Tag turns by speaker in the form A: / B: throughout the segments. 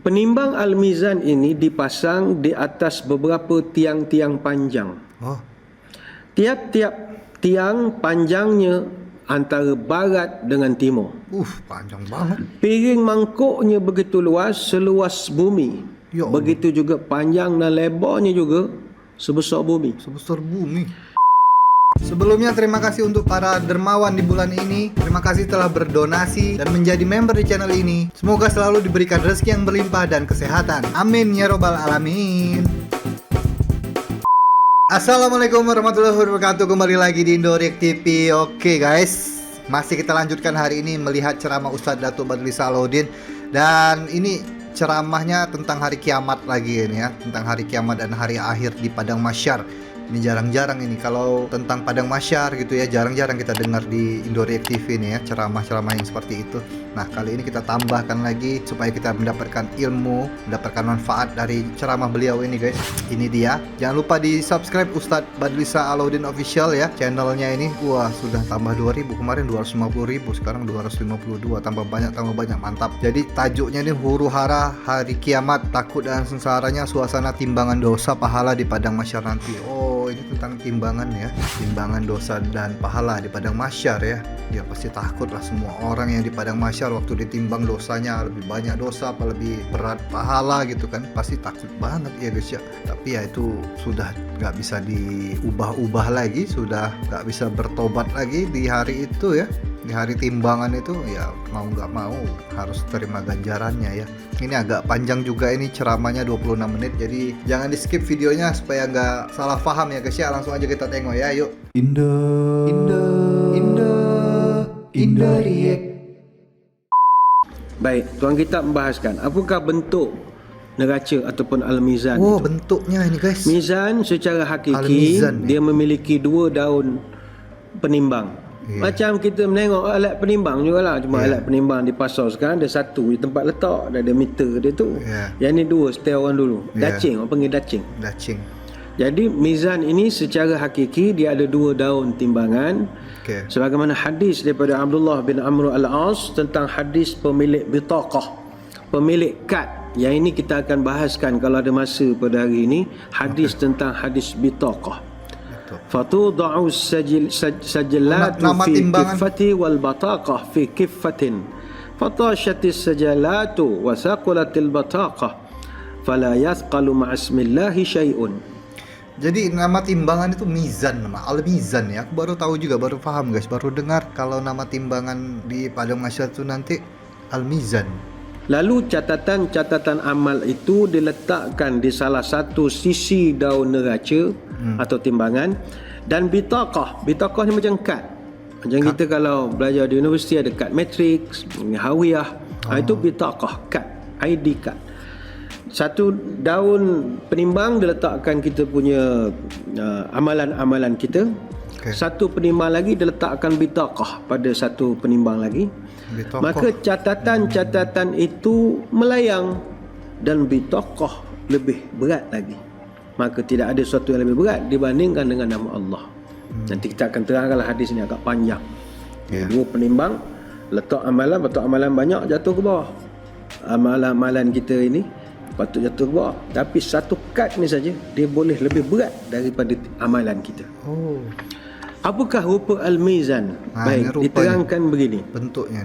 A: Penimbang Al-Mizan ini dipasang di atas beberapa tiang-tiang panjang. Tiap-tiap tiang panjangnya antara barat dengan timur.
B: Panjang banget.
A: Piring mangkuknya begitu luas, seluas bumi.
B: Ya Allah.
A: Begitu juga panjang dan lebarnya juga sebesar bumi.
B: Sebesar bumi. Sebelumnya terima kasih untuk para dermawan di bulan ini. Terima kasih telah berdonasi dan menjadi member di channel ini. Semoga selalu diberikan rezeki yang berlimpah dan kesehatan. Amin ya robbal alamin. Assalamualaikum warahmatullahi wabarakatuh. Kembali lagi di Indo React TV. Oke guys, masih kita lanjutkan hari ini melihat ceramah Ustadz Datuk Badrully Salahuddin. Dan ini ceramahnya tentang hari kiamat lagi ini ya, tentang hari kiamat dan hari akhir di padang mahsyar. Ini jarang-jarang ini kalau tentang padang mahsyar gitu ya, jarang-jarang kita dengar di Indo React TV nih ya, ceramah-ceramah yang seperti itu. Nah, kali ini kita tambahkan lagi supaya kita mendapatkan ilmu, mendapatkan manfaat dari ceramah beliau ini guys. Ini dia. Jangan lupa di subscribe Ustadz Badrully Salahuddin Official ya, channelnya ini. Wah, sudah tambah 2000, kemarin 250.000, sekarang 252, tambah banyak, mantap. Jadi tajuknya ini huru hara hari kiamat, takut dan sengsaranya suasana timbangan dosa pahala di padang mahsyar nanti. Ini tentang timbangan ya, timbangan dosa dan pahala di padang mahsyar ya. Ya pasti takut lah semua orang yang di padang mahsyar waktu ditimbang dosanya lebih banyak dosa apa lebih berat pahala gitu kan, pasti takut banget ya guys ya. Tapi ya itu sudah nggak bisa diubah-ubah lagi, sudah nggak bisa bertobat lagi di hari itu ya. Di hari timbangan itu ya mau nggak mau harus terima ganjarannya ya. Ini agak panjang juga ini ceramahnya 26 menit, jadi jangan di skip videonya supaya nggak salah paham ya guys ya. Langsung aja kita tengok ya, yuk. Indo React.
A: Baik, tuan kita membahaskan apakah bentuk neraca ataupun Al-Mizan itu.
B: Bentuknya ini guys.
A: Mizan secara hakiki
B: Al-Mizan
A: dia memiliki dua daun penimbang. Macam kita menengok alat penimbang jugalah, cuma alat penimbang di pasar sekarang ada satu di tempat letak, ada meter dia tu. Yang ni dua setel orang dulu. Dacing, orang panggil dacing. Jadi mizan ini secara hakiki dia ada dua daun timbangan. Sebagaimana hadis daripada Abdullah bin Amr al-As tentang hadis pemilik bitaqah, pemilik kad. Yang ini kita akan bahaskan kalau ada masa pada hari ini, hadis tentang hadis bitaqah. Fatuda'u sajallatu fi kiffati wal bataqah fi kiffatin fatashatis sajallatu wa saqulatil bataqah fala yathqalu ma'asmillahi syai'un.
B: Jadi nama timbangan itu mizan, nama Al-Mizan ya. Aku baru tahu juga, baru paham guys, baru dengar kalau nama timbangan di padang mahsyar itu nanti Al-Mizan.
A: Lalu catatan amal itu diletakkan di salah satu sisi daun neraca atau timbangan, dan bitaqah ni macam kad. Macam kita kalau belajar di universiti ada kad matrix, hawiyah, itu bitaqah, kad, ID kad. Satu daun penimbang diletakkan kita punya amalan-amalan kita. Satu penimbang lagi diletakkan bitaqah pada satu penimbang lagi. Maka catatan-catatan itu melayang dan bitaqah lebih berat lagi. Maka tidak ada sesuatu yang lebih berat dibandingkan dengan nama Allah. Nanti kita akan terangkanlah hadis ini agak panjang. Dua penimbang, letak amalan banyak jatuh ke bawah. Amalan-amalan kita ini patut jatuh ke bawah. Tapi satu kad ni saja dia boleh lebih berat daripada amalan kita. Apakah rupa Al-Mizan? Baik, diterangkan begini
B: bentuknya.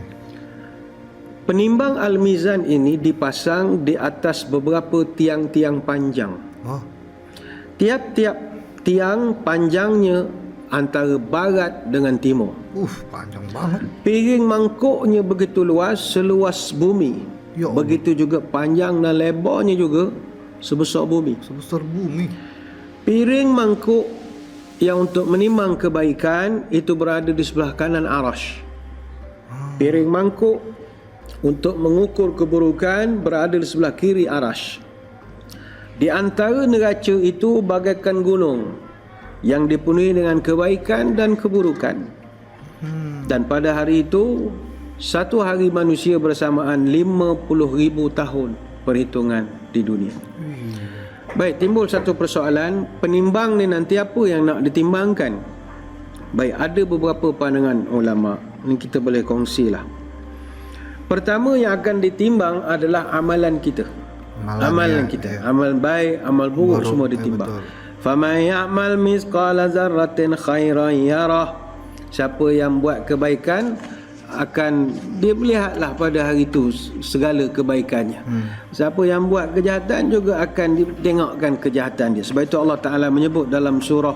A: Penimbang Al-Mizan ini dipasang di atas beberapa tiang-tiang panjang. Tiap-tiap tiang panjangnya antara barat dengan timur.
B: Panjang banget.
A: Piring mangkuknya begitu luas, seluas bumi. Begitu juga panjang dan lebarnya juga sebesar bumi. Piring mangkuk yang untuk menimbang kebaikan itu berada di sebelah kanan arash. Piring mangkuk untuk mengukur keburukan berada di sebelah kiri arash. Di antara neraca itu bagaikan gunung yang dipenuhi dengan kebaikan dan keburukan. Dan pada hari itu, satu hari manusia bersamaan 50,000 tahun perhitungan di dunia. Baik, timbul satu persoalan, penimbang ni nanti apa yang nak ditimbangkan? Baik, ada beberapa pandangan ulama. Ini kita boleh kongsilah. Pertama yang akan ditimbang adalah amalan kita. Amalan kita. Amal baik, amal buruk semua ditimbang. Faman ya'mal mithqala dzarratin khairan yarah. Siapa yang buat kebaikan akan dia melihatlah pada hari itu segala kebaikannya. Siapa yang buat kejahatan juga akan ditengokkan kejahatan dia. Sebab itu Allah Ta'ala menyebut dalam surah,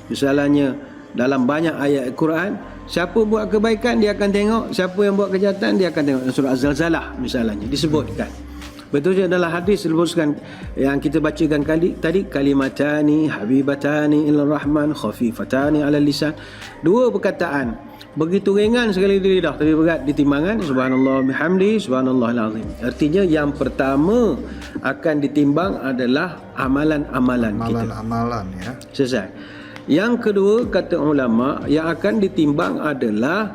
A: misalnya dalam banyak ayat Al-Quran, siapa buat kebaikan dia akan tengok, siapa yang buat kejahatan dia akan tengok. Surah Az-Zalzalah misalnya disebutkan. Betul je dalam hadis disebutkan yang kita bacakan tadi, kalimatani habibatani ilar rahman khafifatani ala lisan. Dua perkataan begitu ringan sekali di lidah tapi berat di timbangan. Subhanallah bihamdi, subhanallahil azim. Artinya yang pertama akan ditimbang adalah amalan-amalan kita.
B: Amalan-amalan ya.
A: Selesai. Yang kedua kata ulama yang akan ditimbang adalah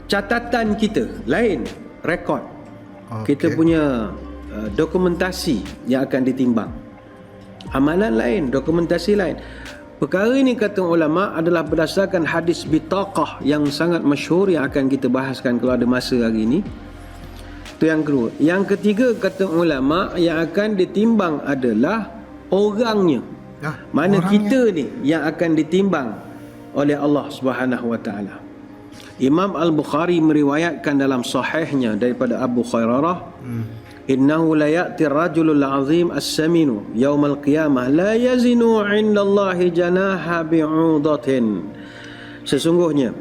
A: catatan kita, lain rekod. Kita punya dokumentasi yang akan ditimbang. Amalan lain, dokumentasi lain. Perkara ini kata ulama adalah berdasarkan hadis bitaqah yang sangat masyhur yang akan kita bahaskan kalau ada masa hari ini. Itu yang kedua. Yang ketiga kata ulama yang akan ditimbang adalah orangnya. Mana orangnya? Kita ni yang akan ditimbang oleh Allah Subhanahu wa taala. Imam Al-Bukhari meriwayatkan dalam sahihnya daripada Abu Khairarah, innahu la ya'ti ar-rajulul 'azim as-saminu yaumal qiyamah la yazinu 'indallahi janaha bi'udatin. Sesungguhnya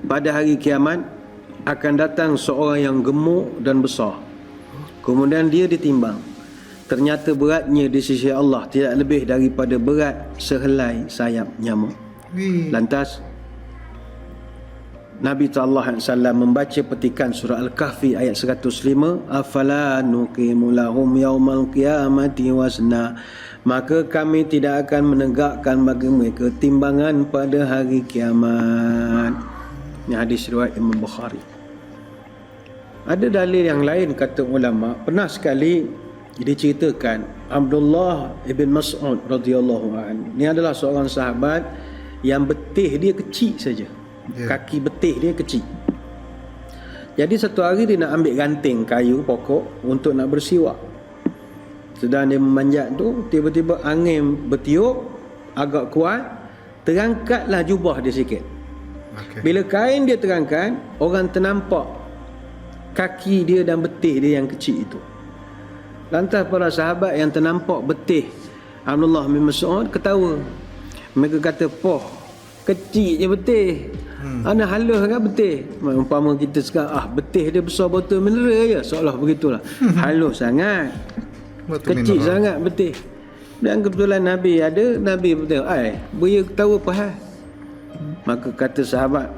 A: pada hari kiamat akan datang seorang yang gemuk dan besar. Kemudian dia ditimbang. Ternyata beratnya di sisi Allah tidak lebih daripada berat sehelai sayap nyamuk. Lantas Nabi SAW membaca petikan surah Al-Kahfi ayat 105, afala nuqimu lahum yaumal qiyamati wazna, maka kami tidak akan menegakkan bagi mereka timbangan pada hari kiamat. Ini hadis riwayat Imam Bukhari. Ada dalil yang lain kata ulama. Pernah sekali diceritakan Abdullah ibn Mas'ud radhiyallahu anhu. Ini adalah seorang sahabat yang betih dia kecil saja. Kaki betih dia kecil. Jadi satu hari dia nak ambil ranting kayu pokok untuk nak bersiwak. Sedang dia memanjat tu, tiba-tiba angin bertiup agak kuat, terangkatlah jubah dia sikit. Bila kain dia terangkat, orang ternampak kaki dia dan betih dia yang kecil itu. Lantas para sahabat yang ternampak betih Abdullah bin Mas'ud ketawa. Mereka kata, "Poh, kecil je betih. Ana halus sangat betih." Umpama kita sekarang, betih dia besar botol mineral je, seolah begitulah. Halus sangat. Kecil sangat betih. Dan kebetulan Nabi bertengok, buaya ketawa apa hal? Maka kata sahabat,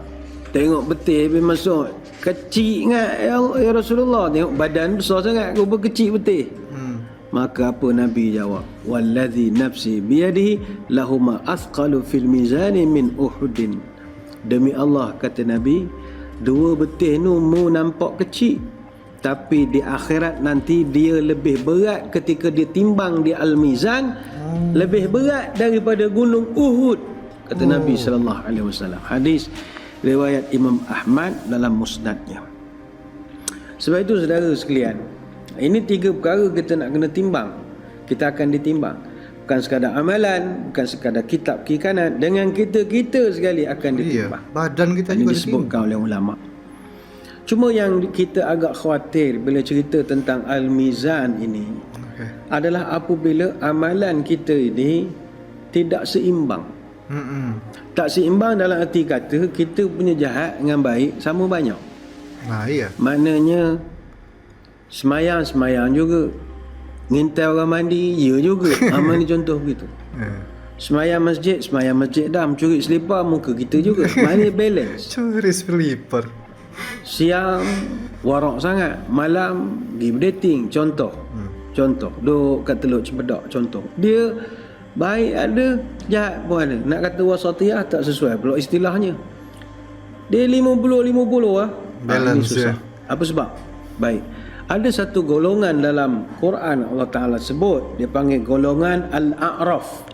A: tengok betih bin Mas'ud, kecil sangat ya Rasulullah. Tengok badan besar sangat, rupa kecil betih. Maka apa Nabi jawab, wallazi nafsi biyadihi lahuma athqalu fil mizani min Uhudin. Demi Allah kata Nabi, dua betih nu mu nampak kecil, tapi di akhirat nanti dia lebih berat ketika dia timbang di al-mizan, lebih berat daripada gunung Uhud, kata Nabi sallallahu alaihi wasallam. Hadis riwayat Imam Ahmad dalam musnadnya. Sebab itu saudara sekalian, ini tiga perkara kita nak kena timbang. Kita akan ditimbang. Bukan sekadar amalan, bukan sekadar kitab kiri kanan, dengan kita sekali akan ditimbang.
B: Badan kita
A: juga
B: disebutkan
A: oleh ulama. Cuma yang kita agak khawatir bila cerita tentang al-mizan ini adalah apabila amalan kita ini tidak seimbang. Tak seimbang dalam arti kata kita punya jahat dengan baik sama banyak. Maknanya semayang juga, ngintai orang mandi ya juga. Amal ni contoh begitu. Semayang masjid dah, mencuri selipar muka kita juga. Mana balance?
B: Curi selipar.
A: Siang warak sangat, malam pergi berdating, contoh. Duduk kat Teluk Cempedak, contoh. Dia baik ada, jahat pun ada. Nak kata wasatiyah tak sesuai pula istilahnya. Dia 50-50 lah.
B: Balance susah.
A: Apa sebab? Baik. Ada satu golongan dalam Quran Allah Ta'ala sebut, dia panggil golongan Al-A'raf.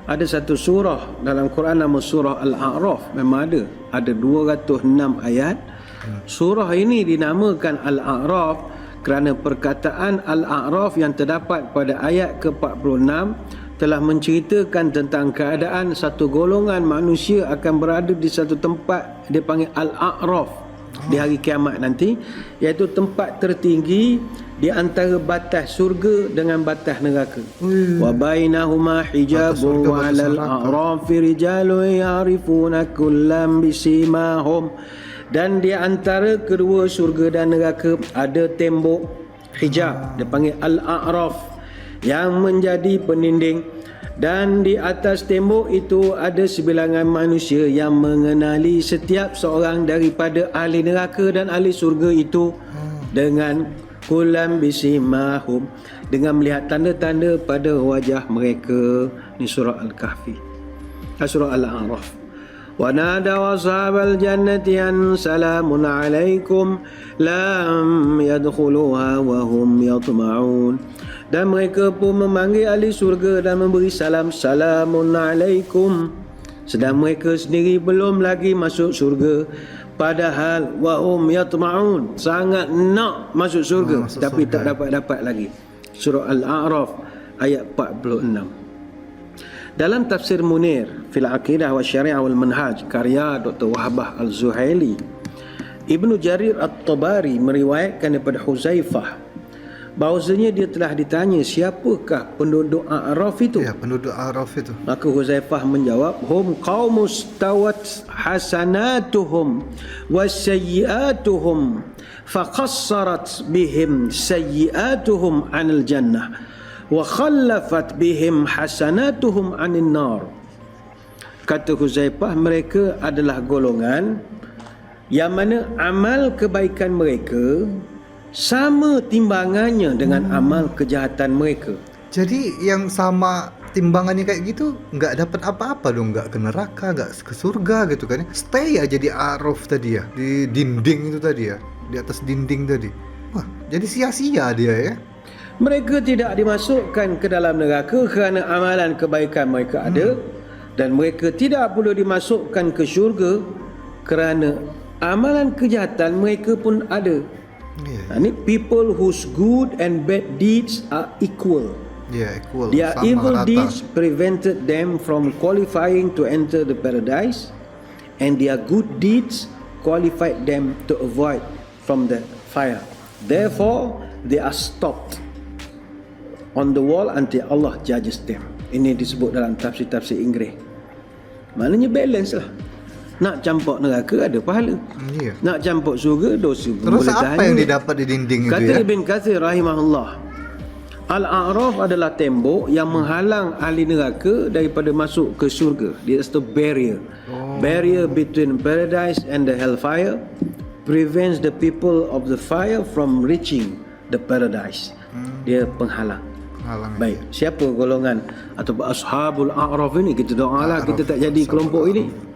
A: Ada satu surah dalam Quran nama surah Al-A'raf. Memang ada 206 ayat. Surah ini dinamakan Al-A'raf kerana perkataan Al-A'raf yang terdapat pada ayat ke-46 telah menceritakan tentang keadaan satu golongan manusia akan berada di satu tempat dipanggil Al-A'raf di hari kiamat nanti, iaitu tempat tertinggi di antara batas surga dengan batas neraka. Wa bainahuma hijabun wa 'alal a'rafi rijalun ya'rifuna kullam bisimahum. Dan di antara kedua surga dan neraka ada tembok hijab, dipanggil Al-A'raf, yang menjadi peninding. Dan di atas tembok itu ada sebilangan manusia yang mengenali setiap seorang daripada ahli neraka dan ahli surga itu dengan kulam bisimahum, dengan melihat tanda-tanda pada wajah mereka. Ini surah Al-Kahfi, surah Al-A'raf. Wa nadaw ashabal jannati an salamun alaikum lam yadkhuluha wa hum yatma'un. Dan mereka pun memanggil ahli surga dan memberi salam, salamun alaikum, sedang mereka sendiri belum lagi masuk surga, padahal wahum yatma'un, sangat nak masuk surga, tapi tak dapat lagi. Surah Al-A'raf ayat 46. Dalam tafsir Munir fil Aqidah wa Syariah wal Manhaj karya Dr. Wahbah Al-Zuhaili, Ibnu Jarir At-Tabari meriwayatkan daripada Huzaifah bahawasanya dia telah ditanya siapakah penduduk A'raf itu.
B: Ya, penduduk A'raf itu.
A: Maka Huzaifah menjawab, hum qaumus tawat hasanatuhum wasayyiatuhum faqassarat bihim sayyiatuhum 'anil jannah wa khallafat bihim hasanatuhum 'anil nar. Kata Huzaifah, mereka adalah golongan yang mana amal kebaikan mereka sama timbangannya dengan amal kejahatan mereka.
B: Jadi yang sama timbangannya kayak gitu nggak dapat apa-apa dong, nggak ke neraka, nggak ke surga gitu kan? Stay aja di A'raf tadi ya, di dinding itu tadi ya, di atas dinding tadi. Wah, jadi sia-sia dia ya.
A: Mereka tidak dimasukkan ke dalam neraka kerana amalan kebaikan mereka ada, dan mereka tidak pula dimasukkan ke syurga kerana amalan kejahatan mereka pun ada. Ini people whose good and bad deeds are equal.
B: Equal.
A: Their
B: Sama
A: evil
B: rata.
A: deeds prevented them from qualifying to enter the paradise, and their good deeds qualified them to avoid from the fire. Therefore, they are stopped on the wall until Allah judges them. Ini disebut dalam tafsir-tafsir Inggeris. Maknanya balance lah. Nak campur neraka ada pahala. Nak campur surga dosa.
B: Terus apa yang didapat di dinding itu
A: Kata
B: ya?
A: Ibn Kathir rahimahullah, Al-A'raf adalah tembok yang menghalang ahli neraka daripada masuk ke surga. Dia satu barrier. Barrier between paradise and the hellfire prevents the people of the fire from reaching the paradise. Dia penghalang. Baik, siapa golongan atau ashabul a'raf ini? Kita doalah kita tak jadi kelompok ini.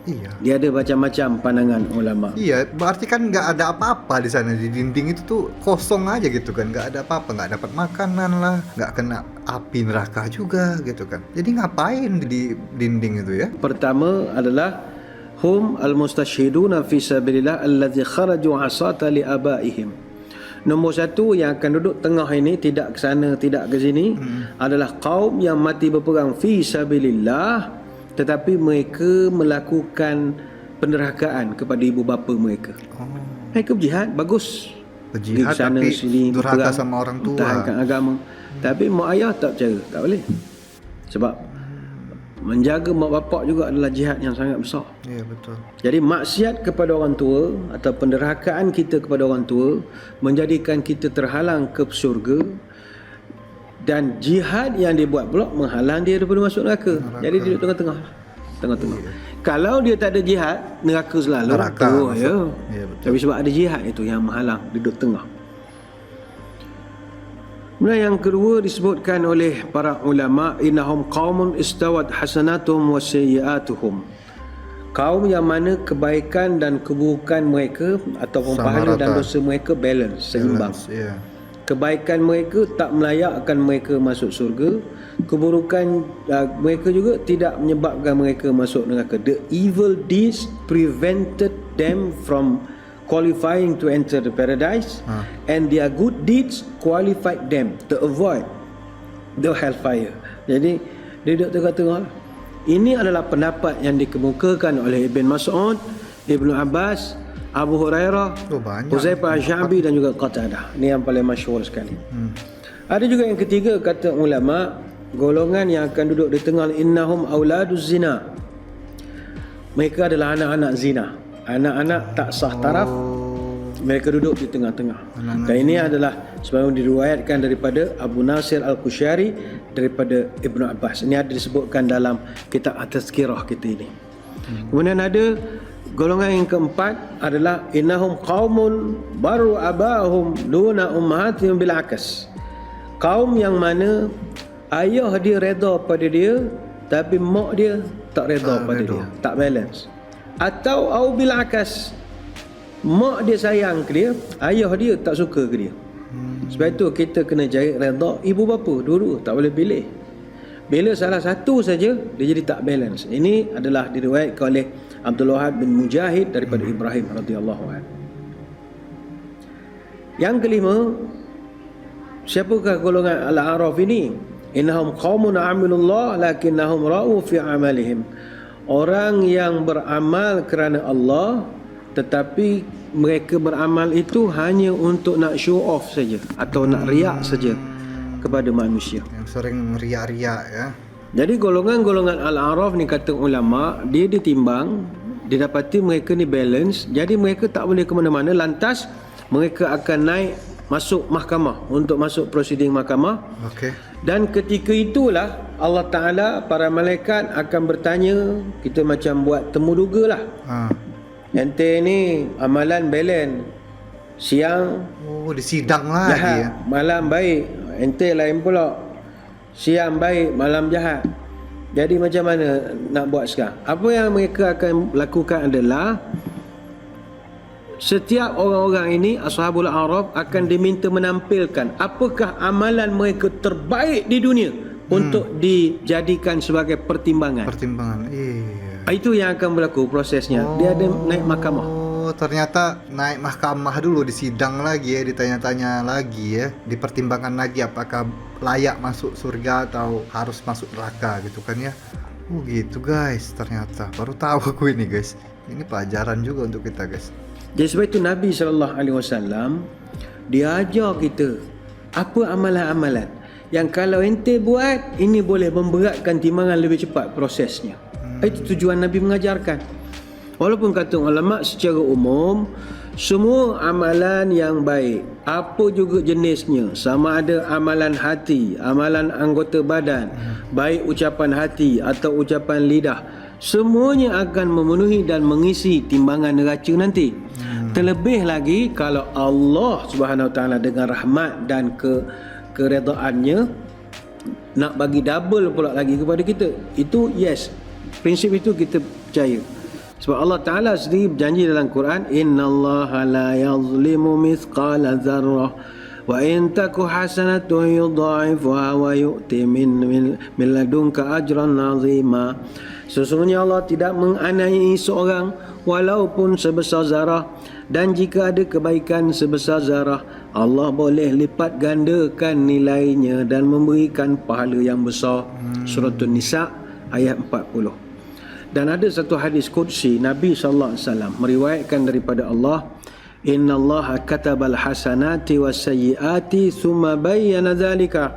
B: Iya.
A: Dia ada macam-macam pandangan ulama.
B: Iya, berarti kan nggak ada apa-apa di sana, di dinding itu tuh kosong aja gitu kan, nggak ada apa-apa, nggak dapat makanan lah, nggak kena api neraka juga gitu kan. Jadi ngapain di dinding itu ya?
A: Pertama adalah hum al-mustashhiduna fi sabilillah allazi kharaju asata li abaihim. Nombor satu yang akan duduk tengah ini, tidak ke sana, tidak ke sini, adalah kaum yang mati berperang fi sabilillah, tetapi mereka melakukan penderhakaan kepada ibu bapa mereka. Mereka berjihad, bagus.
B: Berjihad
A: sana,
B: tapi
A: sini,
B: durhaka
A: berperang,
B: sama orang tua.
A: Pertahankan agama. Tapi mak ayah tak percaya, tak boleh. Sebab menjaga mak bapak juga adalah jihad yang sangat besar.
B: Iya, betul.
A: Jadi maksiat kepada orang tua atau penderhakaan kita kepada orang tua menjadikan kita terhalang ke syurga, dan jihad yang dia buat pula menghalang dia daripada masuk neraka. Jadi dia duduk tengah-tengah. Iya. Kalau dia tak ada jihad, neraka selalu.
B: Neraka.
A: Ya.
B: Iya, betul.
A: Tapi sebab ada jihad itu yang menghalang, duduk tengah. Kemudian yang kedua disebutkan oleh para ulama, innahum qaumun istawat hasanatuhum wa sayyiatuhum. Kaum yang mana kebaikan dan keburukan mereka ataupun pahala dan dosa mereka balance, seimbang.
B: Yeah.
A: Kebaikan mereka tak melayakkan mereka masuk surga, keburukan mereka juga tidak menyebabkan mereka masuk neraka. The evil deeds prevented them from qualifying to enter the paradise, and their good deeds qualified them to avoid the hellfire. Jadi dia duduk tengah-tengah. Ini adalah pendapat yang dikemukakan oleh Ibn Mas'ud, Ibn Abbas, Abu Hurairah, Huzaifah Al-Sya'bi dan juga Qatadah. Ini yang paling masyhur sekali. Ada juga yang ketiga, kata ulama, golongan yang akan duduk di tengah, innahum auladuz zina. Mereka adalah anak-anak zina, anak-anak tak sah taraf. Mereka duduk di tengah-tengah. Dan ini adalah sebagaimana diriwayatkan daripada Abu Nasir Al-Qusyari daripada Ibnu Abbas. Ini ada disebutkan dalam kitab At-Tazkirah kita ini. Kemudian ada golongan yang keempat adalah innahum qaumun baru abahum duna ummahatihim bil akas. Kaum yang mana ayah dia redha pada dia tapi mak dia tak redha pada dia, tak balance. Atau au bil akas, mak dia sayang ke dia, ayah dia tak suka ke dia. Sebab itu kita kena cari redha ibu bapa dua-dua, tak boleh pilih. Bila salah satu saja dia jadi tak balance. Ini adalah diriwayatkan oleh Abdul Wahab bin Mujahid daripada Ibrahim radhiyallahu anhu. Yang kelima, siapakah golongan Al-A'raf ini? Innahum qaumun amilullah lakinnahum ra'u fi amalihim. Orang yang beramal kerana Allah tetapi mereka beramal itu hanya untuk nak show off saja atau nak riak saja kepada manusia.
B: Yang sering riak-riak ya.
A: Jadi golongan-golongan Al-A'raf ni kata ulama, dia ditimbang, didapati mereka ni balance, jadi mereka tak boleh ke mana-mana, lantas mereka akan naik masuk mahkamah untuk masuk prosiding mahkamah.
B: Okey.
A: Dan ketika itulah Allah Ta'ala, para malaikat akan bertanya, kita macam buat temuduga lah. Ente ni amalan balance, siang
B: disidang lagi
A: jahat,
B: ya.
A: malam baik. Ente lain pula, siang baik, malam jahat. Jadi macam mana nak buat sekarang? Apa yang mereka akan lakukan adalah setiap orang-orang ini, Ashabul A'raf, akan diminta menampilkan apakah amalan mereka terbaik di dunia untuk dijadikan sebagai pertimbangan. Itu yang akan berlaku prosesnya. Dia ada naik mahkamah.
B: Ternyata naik mahkamah dulu, disidang lagi ya, ditanya-tanya lagi ya, dipertimbangkan lagi apakah layak masuk surga atau harus masuk neraka gitu kan ya. Gitu guys, ternyata baru tahu aku ini guys. Ini pelajaran juga untuk kita guys.
A: Jadi sebab itu Nabi SAW dia ajar kita apa amalan-amalan yang kalau ente buat, ini boleh memberatkan timbangan lebih cepat prosesnya. Itu tujuan Nabi mengajarkan. Walaupun kata ulama secara umum, semua amalan yang baik, apa juga jenisnya, sama ada amalan hati, amalan anggota badan, baik ucapan hati atau ucapan lidah, semuanya akan memenuhi dan mengisi timbangan neraca nanti. Terlebih lagi kalau Allah Subhanahu Wa Taala dengan rahmat dan keredaannya nak bagi double pula lagi kepada kita. Itu yes, prinsip itu kita percaya. Sebab Allah Ta'ala sendiri berjanji dalam Quran, innallaha la yazlimu mithqala dzarrah wa in taku hasanatun yudha'ifuha wa yu'ti min ladunka ajran 'azima. Sesungguhnya Allah tidak menganiaya seorang walaupun sebesar zarah, dan jika ada kebaikan sebesar zarah, Allah boleh lipat gandakan nilainya dan memberikan pahala yang besar. Surah An-Nisa ayat 40. Dan ada satu hadis qudsi, Nabi SAW meriwayatkan daripada Allah, innallaha katabal hasanati wasayyiati thumma bayyana dzalika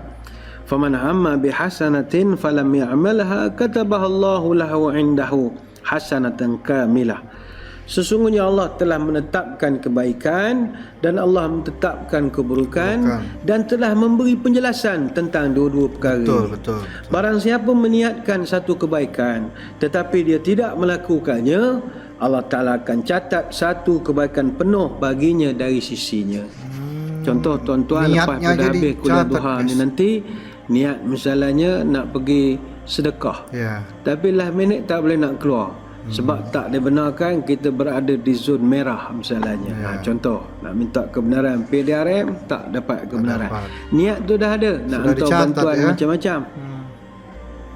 A: faman hamma bihasanatin falam ya'malha katabaha Allahu lahu indahu hasanatan kamilah. Sesungguhnya Allah telah menetapkan kebaikan dan Allah menetapkan keburukan dan telah memberi penjelasan tentang dua-dua perkara. Betul. Barang siapa meniatkan satu kebaikan tetapi dia tidak melakukannya, Allah Ta'ala akan catat satu kebaikan penuh baginya dari sisinya. Contoh tuan-tuan, lepas pada habis kuliah duha ni nanti, niat misalnya nak pergi sedekah, tapi last minute tak boleh nak keluar sebab tak dibenarkan kita berada di zon merah misalnya. Contoh nak minta kebenaran PDRM, tak dapat kebenaran. Niat tu dah ada, nak hantar bantuan macam-macam.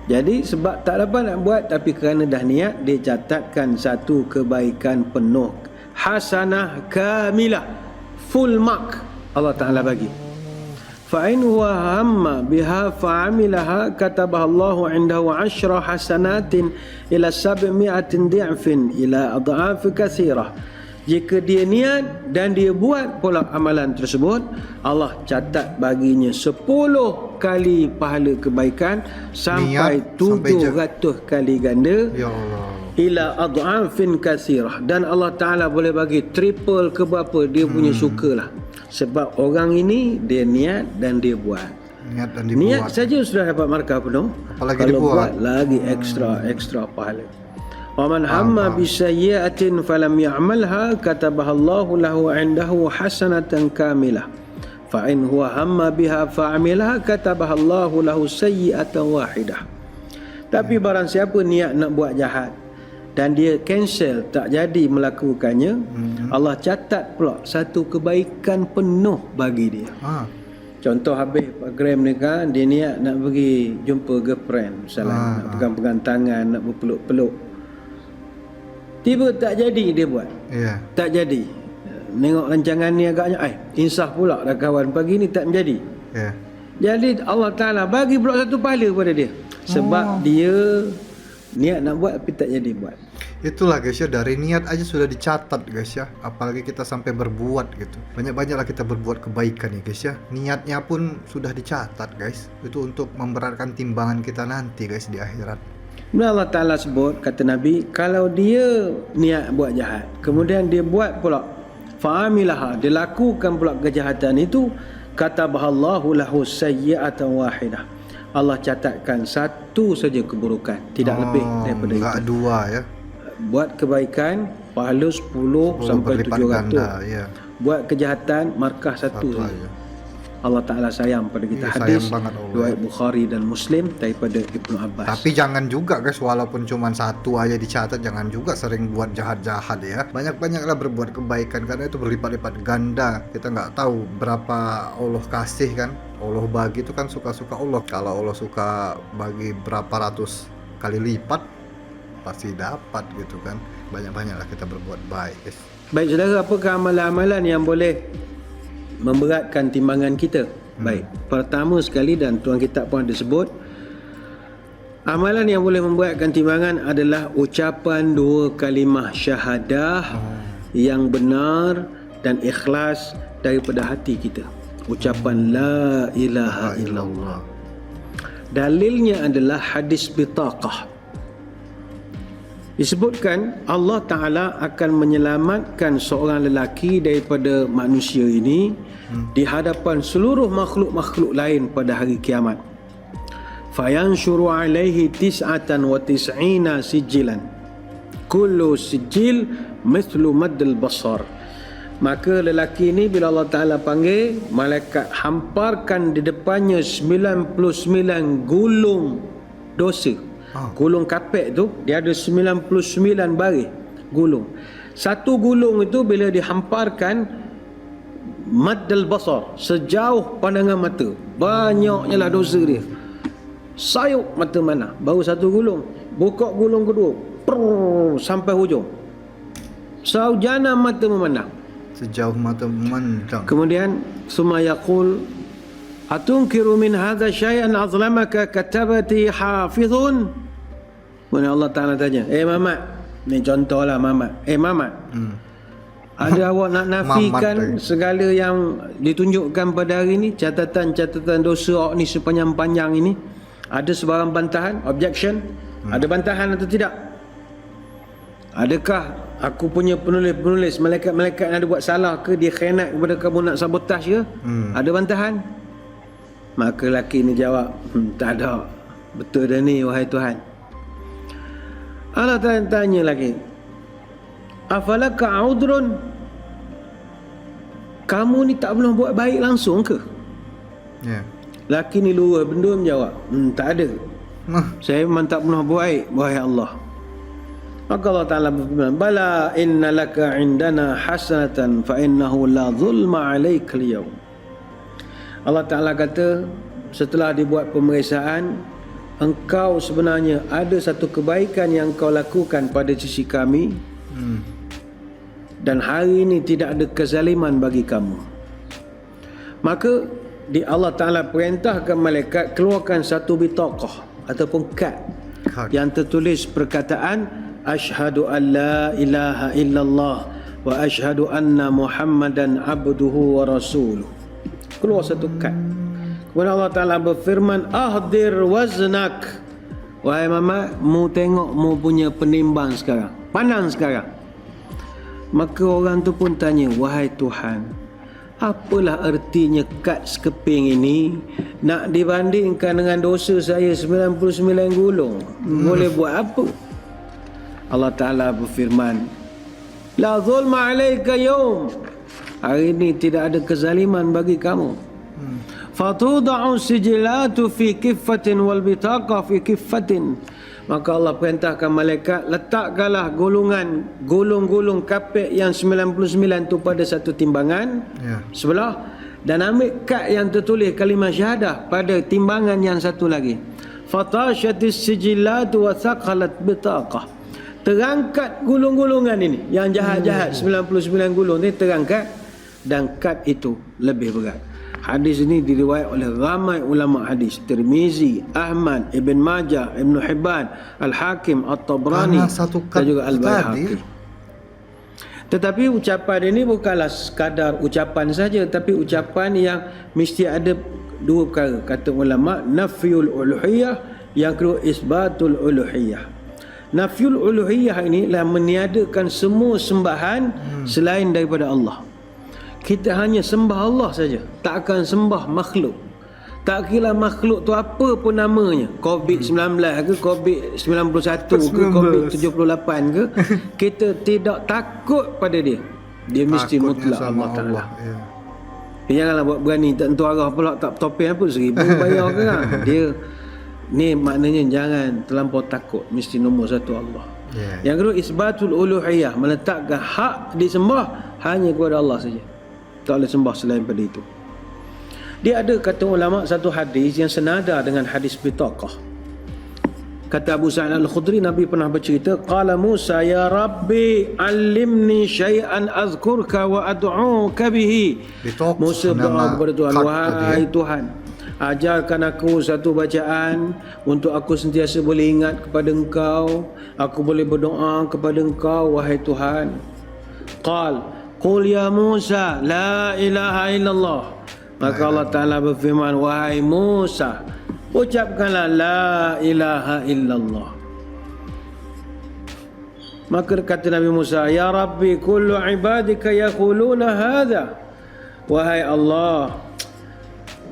A: Jadi sebab tak dapat nak buat, tapi kerana dah niat, dia catatkan satu kebaikan penuh hasanah kamilah, full mark Allah Ta'ala bagi. Fa in huwa hamma biha fa'amilaha katabaha Allahu 'indahu 10 hasanatin ila 700 di'fin ila adhaf katsirah. Jika dia niat dan dia buat pula amalan tersebut, Allah catat baginya 10 kali pahala kebaikan sampai 700 kali ganda.
B: Ya Allah.
A: Ila adhafin katsirah. Dan Allah Ta'ala boleh bagi triple ke berapa dia punya sukalah. Sebab orang ini dia niat dan dia buat.
B: Niat dan dibuat.
A: Niat saja sudah dapat markah penuh.
B: Apalagi
A: kalau
B: dibuat.
A: buat lagi extra pahala. Wa man hamma bi sayyi'atin falam ya'malha katabaha Allahu lahu 'indahu hasanatan kamilah. Fa in huwa hamma biha fa'amilha katabaha Allahu lahu sayyi'atan wahidah. Tapi barang siapa niat nak buat jahat dan dia cancel, tak jadi melakukannya, Allah catat pula satu kebaikan penuh bagi dia. Contoh habis program ni kan, dia niat nak pergi jumpa girlfriend misalnya, nak pegang-pegang tangan, nak berpeluk-peluk. Tiba tak jadi dia buat. Tak jadi. Tengok rancangan ni agaknya insaf pula dah kawan, pagi ni tak menjadi. Jadi Allah Ta'ala bagi pula satu pahala pada dia. Sebab dia niat nak buat tapi tak jadi buat.
B: Itulah guys ya, dari niat aja sudah dicatat guys ya. Apalagi kita sampai berbuat gitu. Banyak-banyaklah kita berbuat kebaikan ya guys ya. Niatnya pun sudah dicatat guys. Itu untuk memberatkan timbangan kita nanti guys di akhirat.
A: Kemudian Allah Ta'ala sebut, kata Nabi, kalau dia niat buat jahat, kemudian dia buat pula fa'amilaha, dia lakukan pula kejahatan itu, katabahallahu lahu sayyi'atan wahidah. Allah catatkan satu saja keburukan, tidak lebih daripada itu.
B: Enggak dua ya.
A: Buat kebaikan pahala 10 sampai 700.
B: Ya.
A: Buat kejahatan markah satu saja. Allah Ta'ala sayang pada kita. Hadis riwayat Bukhari dan Muslim daripada Ibnu Abbas.
B: Tapi jangan juga guys, walaupun cuma satu aja dicatat, jangan juga sering buat jahat-jahat ya. Banyak-banyaklah berbuat kebaikan, karena itu berlipat-lipat ganda. Kita nggak tahu berapa Allah kasih kan. Allah bagi itu kan suka-suka Allah. Kalau Allah suka bagi berapa ratus kali lipat, pasti dapat gitu kan. Banyak-banyaklah kita berbuat baik guys.
A: Baik saudara, apakah amalan-amalan yang boleh memberatkan timbangan kita? Baik, pertama sekali, dan tuan kitab pun ada sebut, amalan yang boleh memberatkan timbangan adalah ucapan 2 kalimah syahadah yang benar dan ikhlas daripada hati kita. Ucapan la ilaha illallah. Dalilnya adalah hadis bitaqah. Disebutkan Allah Ta'ala akan menyelamatkan seorang lelaki daripada manusia ini di hadapan seluruh makhluk-makhluk lain pada hari kiamat. Fayanshuru alaihi 99 sijilan, kullu sijil mithlu maddal basar. Maka lelaki ini bila Allah Ta'ala panggil, malaikat hamparkan di depannya 99 gulung dosa. Gulung kapek tu dia ada 99 baris gulung. Satu gulung itu bila dihamparkan maddal basar, sejauh pandangan mata, banyaknya lah dosa dia. Sayup mata mana, baru satu gulung. Buka gulung kedua, sampai hujung. Saujana mata memandang,
B: sejauh mata memandang.
A: Kemudian summa yaqul atunkiru min hadha syai'an azlamaka katabati hafizun. Kemudian Allah Ta'ala tanya, Mamat, ni contohlah Mamat, Mamat, ada awak nak nafikan segala yang ditunjukkan pada hari ni, catatan-catatan dosa awak ni sepanjang-panjang ini? Ada sebarang bantahan, objection? Ada bantahan atau tidak? Adakah aku punya penulis-penulis, malaikat-malaikat yang ada buat salah ke, dia khianat kepada kamu, nak sabotaj ke? Ada bantahan? Maka lelaki ni jawab, tak ada. Betul dah ni wahai Tuhan. Allah tanya lagi, afalaka udrun, kamu ni tak pernah buat baik langsung ke? Lelaki ni luar benda menjawab, tak ada. Saya memang tak pernah buat baik wahai Allah. Maka Allah Ta'ala berfirman, bala inna laka indana hasanatan fa innahu la zulma alaika al-yawm. Allah Ta'ala kata, setelah dibuat pemeriksaan, engkau sebenarnya ada satu kebaikan yang kau lakukan pada sisi kami, dan hari ini tidak ada kezaliman bagi kamu. Maka Allah Ta'ala perintahkan malaikat keluarkan satu bitaqah ataupun kad yang tertulis perkataan asyhadu an la ilaha illallah wa asyhadu anna Muhammadan abduhu wa rasuluh. Keluar satu kad. Kemudian Allah Ta'ala berfirman, ahdir waznak. Wahai Muhammad, mu tengok mu punya penimbang sekarang, pandang sekarang. Maka orang tu pun tanya, wahai Tuhan, apalah artinya kad sekeping ini nak dibandingkan dengan dosa saya 99 gulung? Boleh buat apa? Allah Ta'ala berfirman, la zulma alaika yawm. Hari ini tidak ada kezaliman bagi kamu. Fatuda'u sijilatu fi kiffatin wal bitaqa fi kiffatin. Maka Allah perintahkan malaikat, letakkanlah gulung-gulung kapek yang 99 tu pada satu timbangan sebelah, dan ambil kad yang tertulis kalimah syahadah pada timbangan yang satu lagi. Fatashatis sijilatu wa thaqalat bitaqah. Terangkat gulung-gulungan ini yang jahat-jahat 99 gulung ni terangkat, dan kad itu lebih berat. Hadis ini diriwayat oleh ramai ulama hadis, Tirmizi, Ahmad, Ibn Majah, Ibn Hibban, Al-Hakim, At-Tabrani dan juga Al-Baihaqi. Tetapi ucapan ini bukanlah sekadar ucapan saja, tapi ucapan yang mesti ada dua perkara. Kata ulama, nafyul uluhiyah, yang kedua isbatul uluhiyah. Nafyul uluhiyah ini lah meniadakan semua sembahan selain daripada Allah. Kita hanya sembah Allah saja, tak akan sembah makhluk. Tak kira makhluk tu apa pun namanya, COVID-19 ke, COVID-91 ke, COVID-78 ke, kita tidak takut pada dia. Dia mesti mutlak Allah Ta'ala. Janganlah buat berani tak tentu arah pula, tak topeng apa 1000 bayar ke kan. Dia ni maknanya jangan terlampau takut, mesti nombor satu Allah. Yang kedua isbatul uluhiyah, meletakkan hak disembah hanya kepada Allah saja, tak boleh sembah selain pada itu. Dia ada, kata ulama, satu hadis yang senada dengan hadis bitaqah. Kata Abu Sa'id Al-Khudri, Nabi pernah bercerita, qala Musa ya Rabbi allimni syai'an azkurka wa ad'uka bihi. Musa berdoa kepada Tuhan, wahai Tuhan, ajarkan aku satu bacaan untuk aku sentiasa boleh ingat kepada Engkau, aku boleh berdoa kepada Engkau wahai Tuhan. Qul ya Musa la ilaha illallah. Maka Allah Ta'ala berfirman, wahai Musa, ucapkanlah la ilaha illallah. Maka kata Nabi Musa, ya Rabbi kullu ibadika yaquluna hadha. Wahai Allah,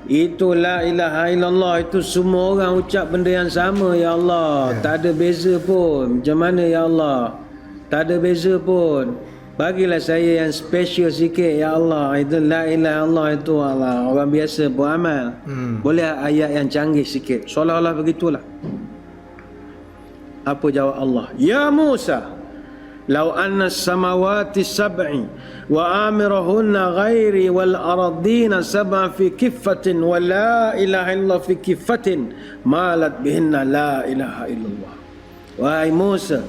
A: itu la ilaha illallah itu semua orang ucap benda yang sama ya Allah. Tak ada beza pun. Macam mana ya Allah? Tak ada beza pun. Bagilah saya yang special sikit ya Allah. Itu la ilaha illallah itu Allah. Orang biasa pun amal. Boleh ayat yang canggih sikit. Seolah-olah begitulah. Apa jawab Allah? Ya Musa, lau anna samawati sab'i wa amirahunna ghairi wal ardina sab'a fi kiffatin wa la ilaha illallah fi kiffatin malat bihinna la ilaha illallah. Wahai Musa,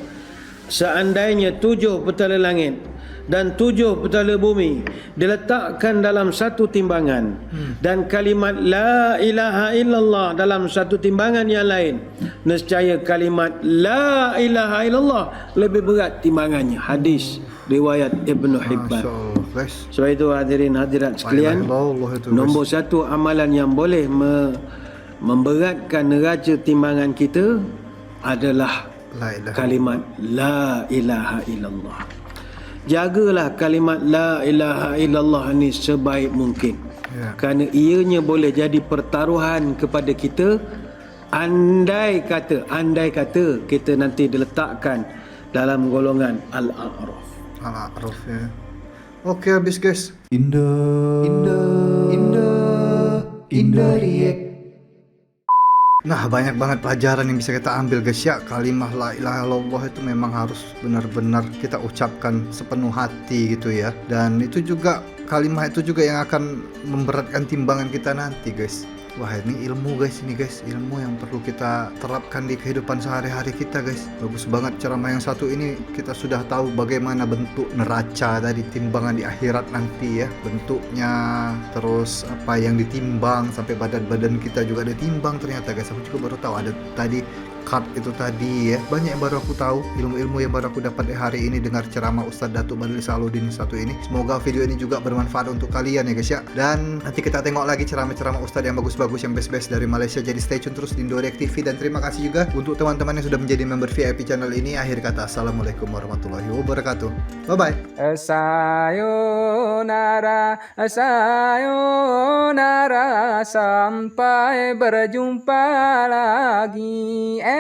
A: seandainya 7 petala langit dan 7 petala bumi diletakkan dalam satu timbangan, dan kalimat la ilaha illallah dalam satu timbangan yang lain, nescaya kalimat la ilaha illallah lebih berat timbangannya. Hadis riwayat Ibn Hibban. Sebab itu hadirin hadirat sekalian, nombor satu amalan yang boleh memberatkan neraca timbangan kita adalah kalimat la ilaha illallah. Jagalah kalimat la ilaha illallah ni sebaik mungkin, kerana ianya boleh jadi pertaruhan kepada kita. Andai kata kita nanti diletakkan dalam golongan Al-A'raf.
B: Al-A'raf ya. Okey, habis guys. Indah React. Nah, banyak banget pelajaran yang bisa kita ambil guys ya. Kalimah la ilaha illallah itu memang harus benar-benar kita ucapkan sepenuh hati gitu ya. Dan itu juga, kalimah itu juga yang akan memberatkan timbangan kita nanti guys. Wah, ini ilmu guys, ini guys, ilmu yang perlu kita terapkan di kehidupan sehari-hari kita guys. Bagus banget ceramah yang satu ini, kita sudah tahu bagaimana bentuk neraca tadi, timbangan di akhirat nanti ya, bentuknya, terus apa yang ditimbang, sampai badan-badan kita juga ada timbang ternyata guys. Aku juga baru tahu ada tadi card itu tadi ya. Banyak yang baru aku tahu, ilmu-ilmu yang baru aku dapat di hari ini dengar ceramah Ustadz Datuk Badrul Salahuddin satu ini. Semoga video ini juga bermanfaat untuk kalian ya guys ya. Dan nanti kita tengok lagi ceramah-ceramah Ustadz yang bagus-bagus, yang best-best dari Malaysia. Jadi stay tune terus di Indorek TV, dan terima kasih juga untuk teman-teman yang sudah menjadi member VIP channel ini. Akhir kata, assalamualaikum warahmatullahi wabarakatuh. Bye-bye.
C: Sayonara, sayonara, sampai berjumpa lagi.